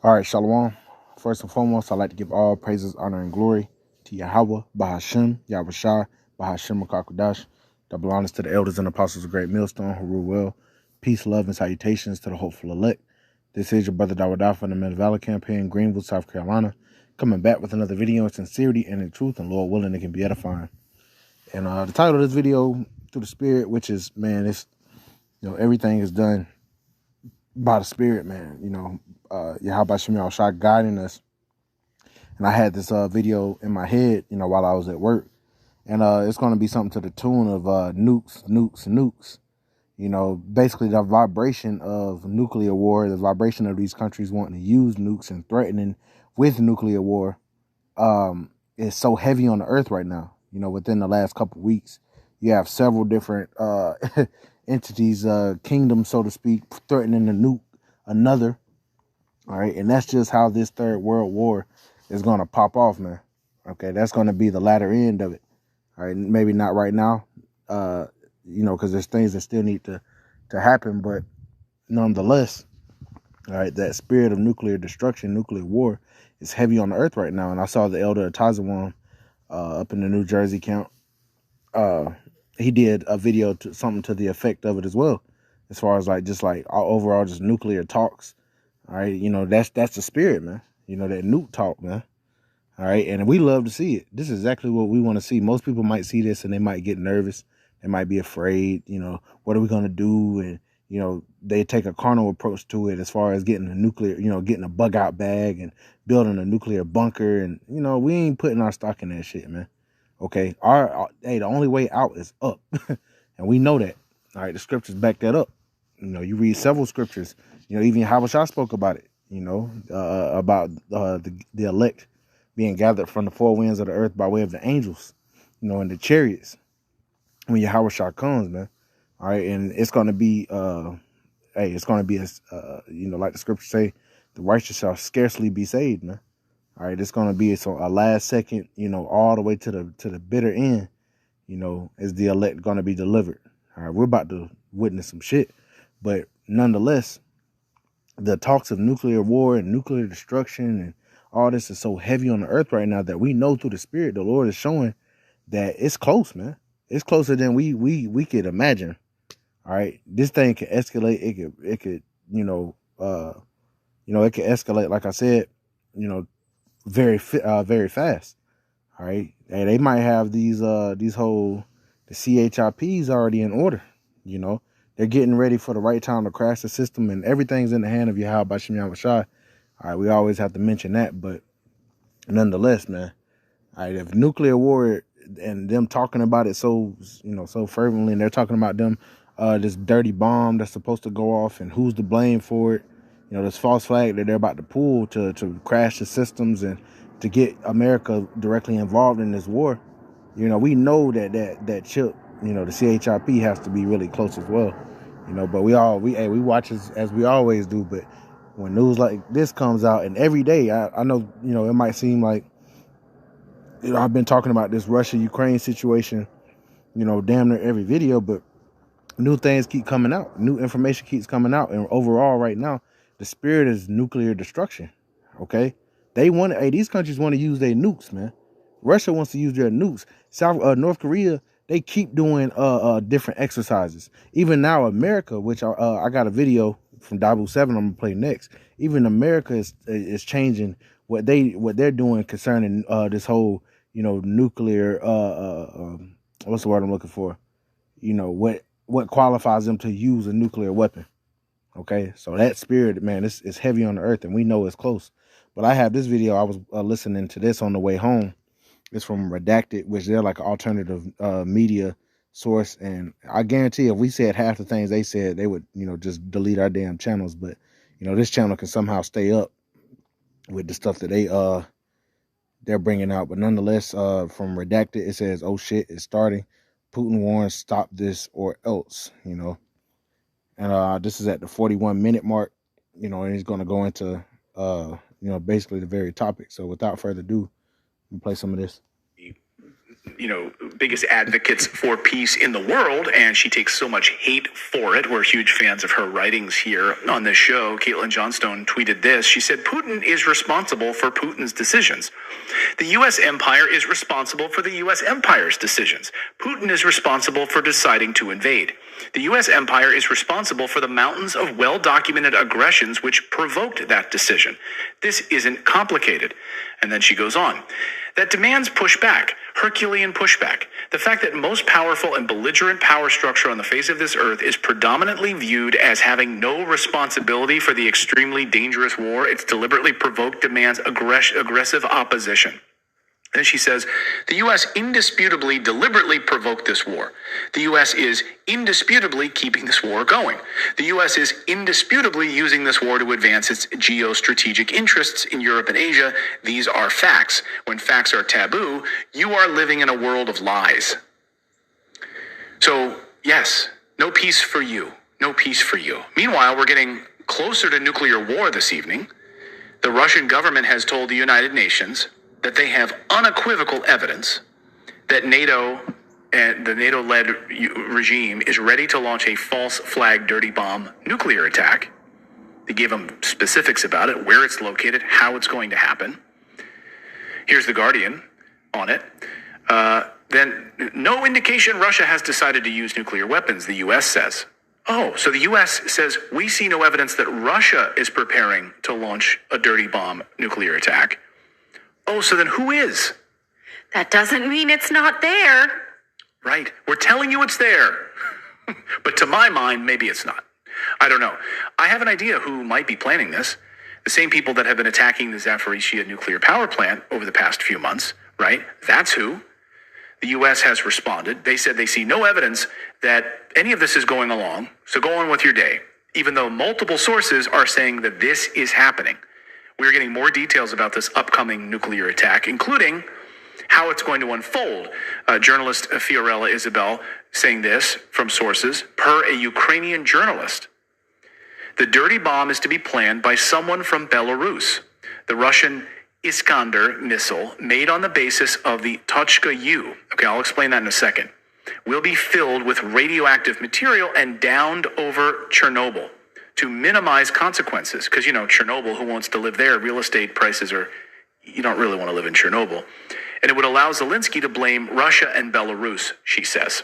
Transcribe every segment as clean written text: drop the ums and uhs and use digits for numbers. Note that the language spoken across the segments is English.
All right, Shalom. First and foremost, I'd like to give all praises, honor, and glory to Yahweh, Bahashim, Yahweh Bahashim Makakudash. Double honors to the elders and apostles of Great Millstone who rule well. Peace, love, and salutations to the hopeful elect. This is your brother Dawadah from the Mid Valley campaign, Greenville, South Carolina, coming back with another video in sincerity and in truth, and Lord willing, it can be edifying. And the title of this video, Through the Spirit, which is, man, it's, everything is done by the Spirit, man. Yahweh Shem Shah guiding us. And I had this video in my head, while I was at work. And it's going to be something to the tune of nukes, nukes, nukes. Basically the vibration of nuclear war, the vibration of these countries wanting to use nukes and threatening with nuclear war is so heavy on the earth right now. Within the last couple of weeks, you have several different entities, kingdoms, so to speak, threatening to nuke another. All right. And that's just how this third world war is going to pop off, man. Okay. That's going to be the latter end of it. All right. Maybe not right now, because there's things that still need to happen. But nonetheless, all right, that spirit of nuclear destruction, nuclear war is heavy on the earth right now. And I saw the elder Tazawan up in the New Jersey camp. He did a video to something to the effect of it as well. As far as just overall just nuclear talks. All right, that's the spirit, man. That nuke talk, man. All right, and we love to see it. This is exactly what we want to see. Most people might see this and they might get nervous. They might be afraid, what are we going to do? And, they take a carnal approach to it as far as getting a nuclear, getting a bug out bag and building a nuclear bunker. And, we ain't putting our stock in that shit, man. Okay, the only way out is up. And we know that. All right, the scriptures back that up. You read several scriptures. Even Habashah spoke about it, about the elect being gathered from the four winds of the earth by way of the angels, in the chariots when Yahweh comes, man. All right, and it's going to be, it's going to be, like the scriptures say, the righteous shall scarcely be saved, man. All right, it's going to be a last second, all the way to the bitter end, is the elect going to be delivered. All right, we're about to witness some shit, but nonetheless, the talks of nuclear war and nuclear destruction and all this is so heavy on the earth right now that we know through the spirit, the Lord is showing that it's close, man. It's closer than we could imagine. All right, this thing could escalate. It could, it could escalate. Like I said, very fast. All right, and they might have these whole the CHIPs already in order. They're getting ready for the right time to crash the system, and everything's in the hand of Yahweh Bashim Yahushua. All right, we always have to mention that, but nonetheless, man. All right, if nuclear war and them talking about it so fervently, and they're talking about them this dirty bomb that's supposed to go off and who's to blame for it, this false flag that they're about to pull to crash the systems and to get America directly involved in this war. We know that chip, the CHIP has to be really close as well. But we watch as we always do. But when news like this comes out, and every day, I know, it might seem like, I've been talking about this Russia-Ukraine situation, damn near every video, but new things keep coming out. New information keeps coming out. And overall, right now, the spirit is nuclear destruction. Okay? These countries want to use their nukes, man. Russia wants to use their nukes. North Korea, they keep doing different exercises. Even now, America, which I got a video from Dabu 7 I'm gonna play next. Even America is changing what they're doing concerning this whole nuclear what's the word I'm looking for? What qualifies them to use a nuclear weapon. Okay, so that spirit, man, it's heavy on the earth, and we know it's close. But I have this video. I was listening to this on the way home. It's from Redacted, which they're like an alternative media source, and I guarantee if we said half the things they said, they would just delete our damn channels. But this channel can somehow stay up with the stuff that they're bringing out. But nonetheless, from Redacted, it says, "Oh shit, it's starting. Putin warns, stop this or else." And this is at the 41-minute mark. And he's going to go into basically the very topic. So without further ado, let me play some of this. biggest advocates for peace in the world, and she takes so much hate for it. We're huge fans of her writings here on this show. Caitlin Johnstone tweeted this. She said, Putin is responsible for Putin's decisions. The U.S. empire is responsible for the U.S. empire's decisions. Putin is responsible for deciding to invade. The U.S. empire is responsible for the mountains of well-documented aggressions which provoked that decision. This isn't complicated. And then she goes on. That demands pushback, Herculean pushback. The fact that most powerful and belligerent power structure on the face of this earth is predominantly viewed as having no responsibility for the extremely dangerous war it's deliberately provoked demands aggressive opposition. Then she says, the U.S. indisputably deliberately provoked this war. The U.S. is indisputably keeping this war going. The U.S. is indisputably using this war to advance its geostrategic interests in Europe and Asia. These are facts. When facts are taboo, you are living in a world of lies. So, yes, no peace for you. No peace for you. Meanwhile, we're getting closer to nuclear war this evening. The Russian government has told the United Nations that they have unequivocal evidence that NATO and the NATO-led regime is ready to launch a false flag dirty bomb nuclear attack. They gave them specifics about it, where it's located, how it's going to happen. Here's The Guardian on it. Then no indication Russia has decided to use nuclear weapons, the U.S. says. Oh, so the U.S. says we see no evidence that Russia is preparing to launch a dirty bomb nuclear attack. Oh, so then who is? That doesn't mean it's not there. Right. We're telling you it's there. But to my mind, maybe it's not. I don't know. I have an idea who might be planning this. The same people that have been attacking the Zaporizhzhia nuclear power plant over the past few months, right? That's who. The U.S. has responded. They said they see no evidence that any of this is going along. So go on with your day, even though multiple sources are saying that this is happening. We're getting more details about this upcoming nuclear attack, including how it's going to unfold. Journalist Fiorella Isabel saying this from sources, per a Ukrainian journalist. The dirty bomb is to be planned by someone from Belarus. The Russian Iskander missile, made on the basis of the Tochka-U, okay, I'll explain that in a second, will be filled with radioactive material and downed over Chernobyl to minimize consequences. Because, Chernobyl, who wants to live there? Real estate prices you don't really want to live in Chernobyl. And it would allow Zelensky to blame Russia and Belarus, she says.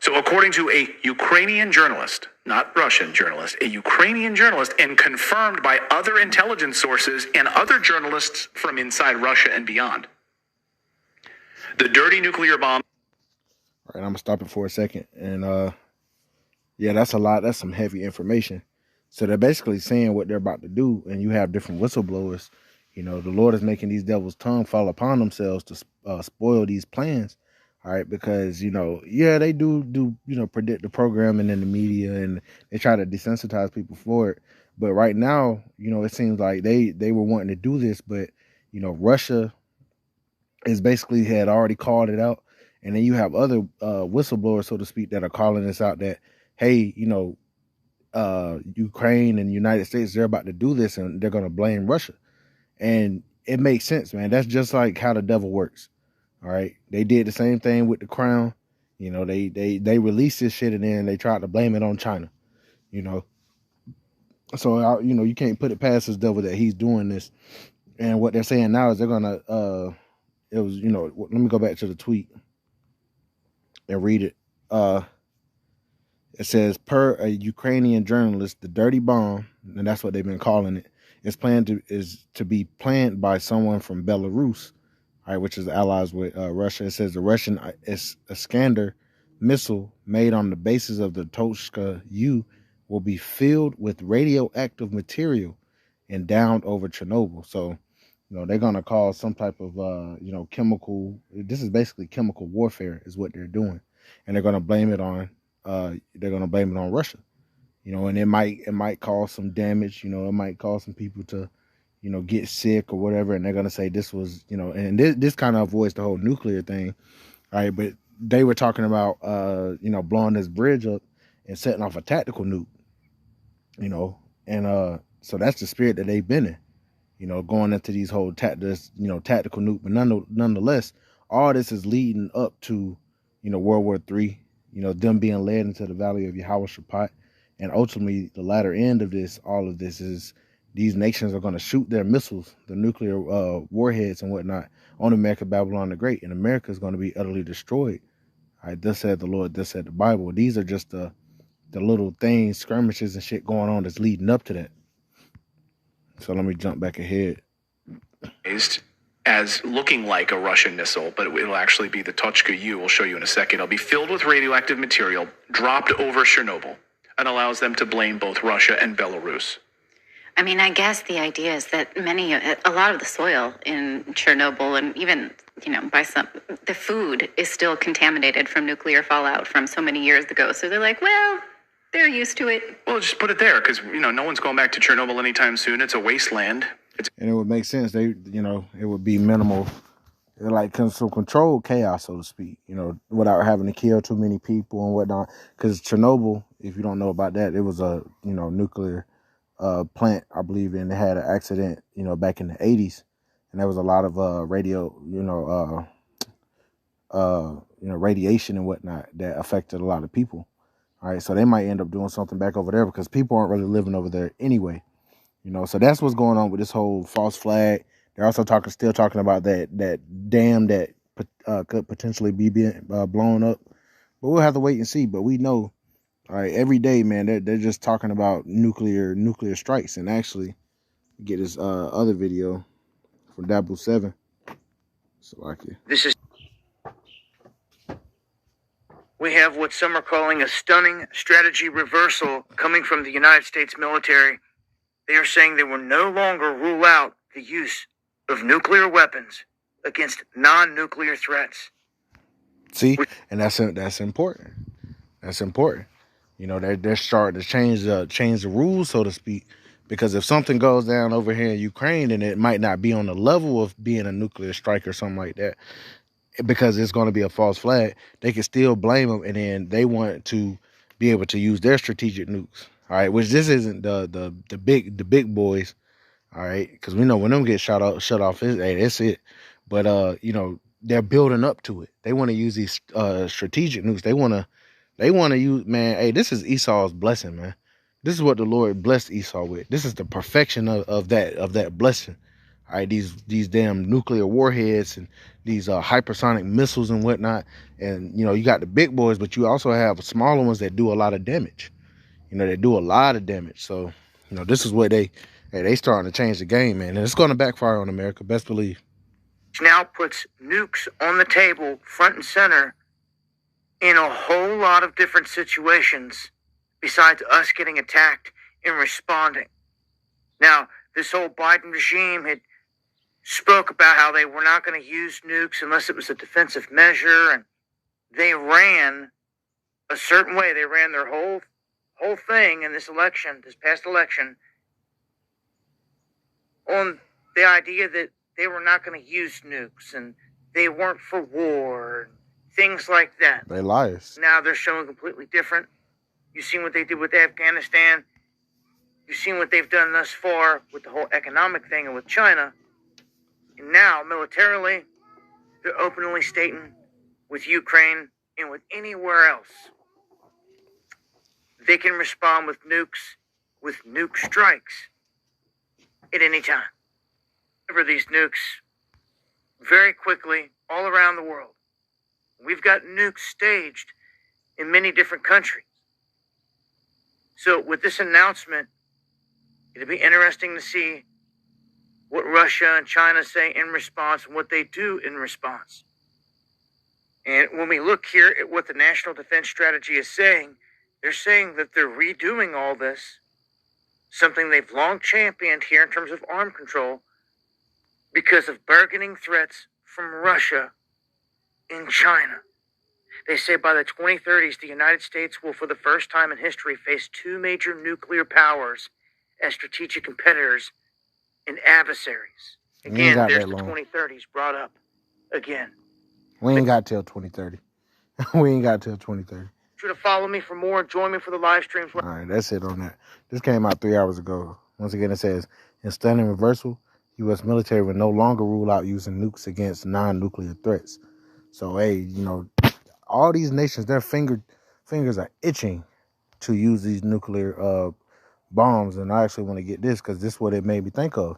So according to a Ukrainian journalist, not Russian journalist, a Ukrainian journalist, and confirmed by other intelligence sources and other journalists from inside Russia and beyond, the dirty nuclear bomb. All right, I'm going to stop it for a second. And, yeah, that's a lot. That's some heavy information. So they're basically saying what they're about to do, and you have different whistleblowers. The Lord is making these devils' tongue fall upon themselves to spoil these plans. All right, because, they do predict the programming in the media, and they try to desensitize people for it. But right now, it seems like they were wanting to do this, but, Russia is basically had already called it out. And then you have other whistleblowers, so to speak, that are calling this out that, hey, Ukraine and the United States, they're about to do this and they're going to blame Russia. And it makes sense, man. That's just like how the devil works. All right. They did the same thing with the crown. They released this shit and then they tried to blame it on China, So, you can't put it past this devil that he's doing this. And what they're saying now is they're going to, let me go back to the tweet and read it. It says, per a Ukrainian journalist, the dirty bomb, and that's what they've been calling it, is to be planned by someone from Belarus, all right, which is allies with Russia. It says the Russian Iskander missile made on the basis of the Tochka-U will be filled with radioactive material and downed over Chernobyl. So, they're going to cause some type of, chemical. This is basically chemical warfare is what they're doing. And they're going to blame it on Russia, and it might cause some damage, it might cause some people to, get sick or whatever. And they're going to say this was, and this kind of avoids the whole nuclear thing. All right. But they were talking about, blowing this bridge up and setting off a tactical nuke, and so that's the spirit that they've been in, going into these whole tactical nuke. But nonetheless, all this is leading up to, World War III, them being led into the valley of Yahweh Shaphat. And ultimately, the latter end of this, all of this is these nations are going to shoot their missiles, the nuclear warheads and whatnot, on America, Babylon the Great. And America is going to be utterly destroyed. All right, thus said the Lord, thus said the Bible. These are just the little things, skirmishes and shit going on that's leading up to that. So let me jump back ahead. As looking like a Russian missile, but it'll actually be the Tochka U. We'll show you in a second. It'll be filled with radioactive material dropped over Chernobyl and allows them to blame both Russia and Belarus. I mean, I guess the idea is that a lot of the soil in Chernobyl and even, the food is still contaminated from nuclear fallout from so many years ago. So they're like, well, they're used to it. Well, just put it there because, no one's going back to Chernobyl anytime soon. It's a wasteland. And it would make sense. It would be minimal, like some controlled chaos, so to speak, without having to kill too many people and whatnot. Because Chernobyl, if you don't know about that, it was a, nuclear plant, I believe, and it had an accident, back in the 80s. And there was a lot of radiation and whatnot that affected a lot of people. All right, so they might end up doing something back over there because people aren't really living over there anyway. So that's what's going on with this whole false flag. They're also still talking about that dam that could potentially be being blown up. But we'll have to wait and see. But we know, all right, every day, man, they're just talking about nuclear strikes. And actually, get this other video from Dabu 7. So like it. This is. We have what some are calling a stunning strategy reversal coming from the United States military. They are saying they will no longer rule out the use of nuclear weapons against non-nuclear threats. See, and that's important. That's important. They're starting to change the rules, so to speak, because if something goes down over here in Ukraine, and it might not be on the level of being a nuclear strike or something like that, because it's going to be a false flag, they can still blame them, and then they want to be able to use their strategic nukes. All right, which this isn't the big boys. All right, because we know when them get shut off, that's it. But they're building up to it. They want to use these strategic nukes. They want to use, man. Hey, this is Esau's blessing, man. This is what the Lord blessed Esau with. This is the perfection of that blessing. All right, these damn nuclear warheads and these hypersonic missiles and whatnot. And you got the big boys, but you also have smaller ones that do a lot of damage. They do a lot of damage. So, this is what they starting to change the game, man. And it's going to backfire on America, best believe. Now puts nukes on the table, front and center, in a whole lot of different situations, besides us getting attacked and responding. Now, this whole Biden regime had spoke about how they were not going to use nukes unless it was a defensive measure, and they ran a certain way. They ran their whole thing in this past election, on the idea that they were not going to use nukes and they weren't for war, and things like that. They liars. Now they're showing completely different. You've seen what they did with Afghanistan. You've seen what they've done thus far with the whole economic thing and with China. And now, militarily, they're openly stating with Ukraine and with anywhere else, they can respond with nuke strikes at any time. Deliver these nukes very quickly all around the world. We've got nukes staged in many different countries. So with this announcement, it'll be interesting to see what Russia and China say in response and what they do in response. And when we look here at what the National Defense Strategy is saying, they're saying that they're redoing all this, something they've long championed here in terms of arm control, because of bargaining threats from Russia and China. They say by the 2030s, the United States will, for the first time in history, face two major nuclear powers as strategic competitors and adversaries. Again, there's the 2030s brought up again. We ain't got till 2030. We ain't got till 2030. Sure to follow me for more. Join me for the live streams. All right, that's it on that. This came out 3 hours ago. Once again, it says, in stunning reversal, U.S. military will no longer rule out using nukes against non-nuclear threats. So, hey, you know, all these nations, their fingers are itching to use these nuclear bombs. And I actually want to get this because this is what it made me think of. All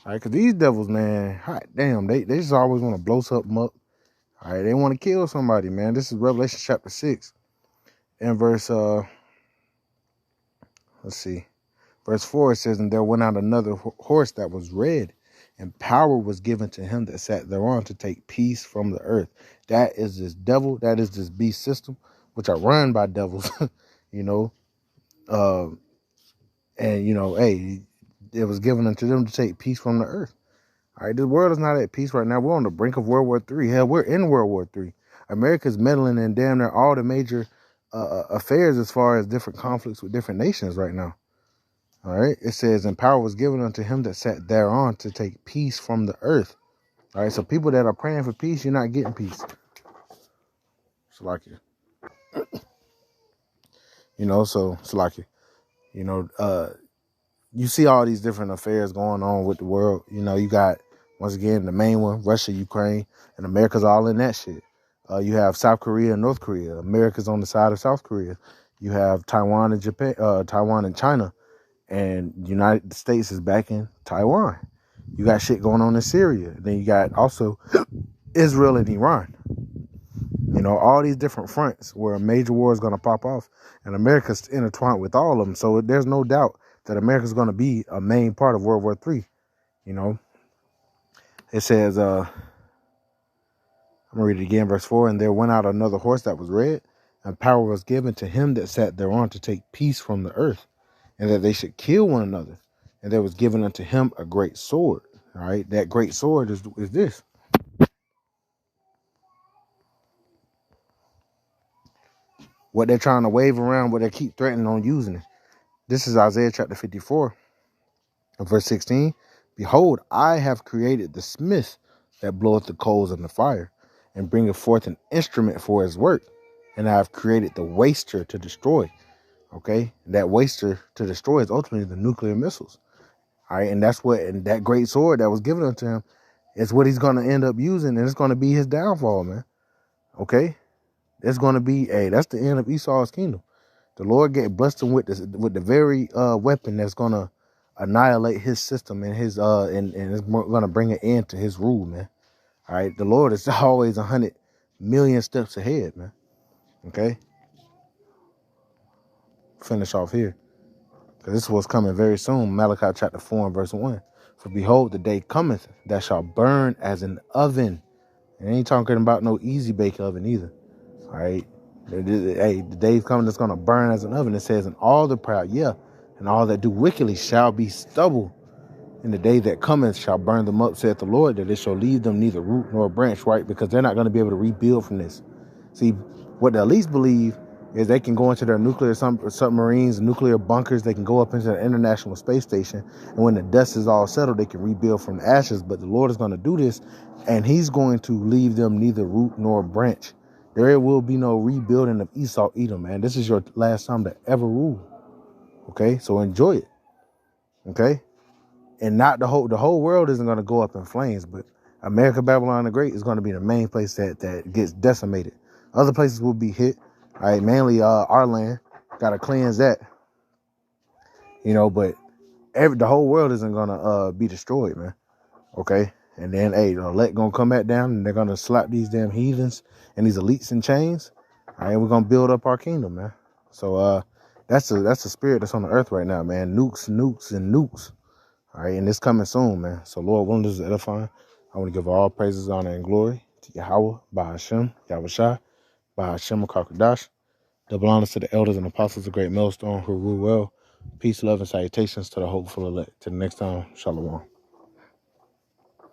right, because these devils, man, hot damn, they just always want to blow something up. All right, they want to kill somebody, man. This is Revelation chapter 6 and verse, let's see, verse 4, it says, and there went out another horse that was red, and power was given to him that sat thereon to take peace from the earth. That is this devil, that is this beast system, which are run by devils, you know. And, you know, hey, it was given unto them to take peace from the earth. All right, the world is not at peace right now. We're on the brink of World War III. Hell, we're in World War III. America's meddling in damn near all the major affairs as far as different conflicts with different nations right now. All right, it says, and power was given unto him that sat thereon to take peace from the earth. All right, so people that are praying for peace, you're not getting peace. It's like it. You know, so it's like it. You know, you see all these different affairs going on with the world. You know, you got, once again, the main one, Russia, Ukraine, and America's all in that shit. You have South Korea and North Korea. America's on the side of South Korea. You have Taiwan and Japan, Taiwan and China, and the United States is backing Taiwan. You got shit going on in Syria. Then you got also Israel and Iran. You know, all these different fronts where a major war is going to pop off, and America's intertwined with all of them. So there's no doubt that America's going to be a main part of World War III. You know, it says, I'm going to read it again, verse 4, and there went out another horse that was red, and power was given to him that sat thereon to take peace from the earth, and that they should kill one another. And there was given unto him a great sword. All right, that great sword is this. What they're trying to wave around, what they keep threatening on using it. This is Isaiah chapter 54, verse 16. Behold, I have created the smith that bloweth the coals in the fire, and bringeth forth an instrument for his work. And I have created the waster to destroy. Okay, that waster to destroy is ultimately the nuclear missiles. All right, and that's what, and that great sword that was given unto him is what he's going to end up using, and it's going to be his downfall, man. Okay, it's going to be, that's the end of Esau's kingdom. The Lord blessed him with the very weapon that's going to annihilate his system and his and it's going to bring an end to his rule, man. All right, the Lord is always 100 million steps ahead, man. Okay, finish off here because this was coming very soon. Malachi chapter 4 and verse 1. For behold, the day cometh that shall burn as an oven. And ain't talking about no easy bake oven either. All right. Hey, the day's coming that's going to burn as an oven. It says, and all the proud, and all that do wickedly shall be stubble. And the day that cometh shall burn them up, saith the Lord, that it shall leave them neither root nor branch, right? Because they're not going to be able to rebuild from this. See, what they at least believe is they can go into their nuclear submarines, nuclear bunkers. They can go up into the International Space Station. And when the dust is all settled, they can rebuild from the ashes. But the Lord is going to do this, and he's going to leave them neither root nor branch. There will be no rebuilding of Esau, Edom, man. This is your last time to ever rule. Okay, so enjoy it. Okay, and not the whole world isn't going to go up in flames, but America, Babylon the Great is going to be the main place that gets decimated. Other places will be hit. All right, mainly our land. Got to cleanse that. You know, but the whole world isn't going to be destroyed, man. Okay, and then the elect going to come back down, and they're going to slap these damn heathens and these elites in chains. All right, we're going to build up our kingdom, man. So that's the spirit that's on the earth right now, man. Nukes, nukes, and nukes. All right, and it's coming soon, man. So Lord willing, this is edifying. I want to give all praises, honor, and glory to Yahweh, Bahashem, Yahushua, Bahashem, Kakadash. Double honors to the elders and apostles of Great Millstone who rule well. Peace, love, and salutations to the hopeful elect. Till the next time, Shalom.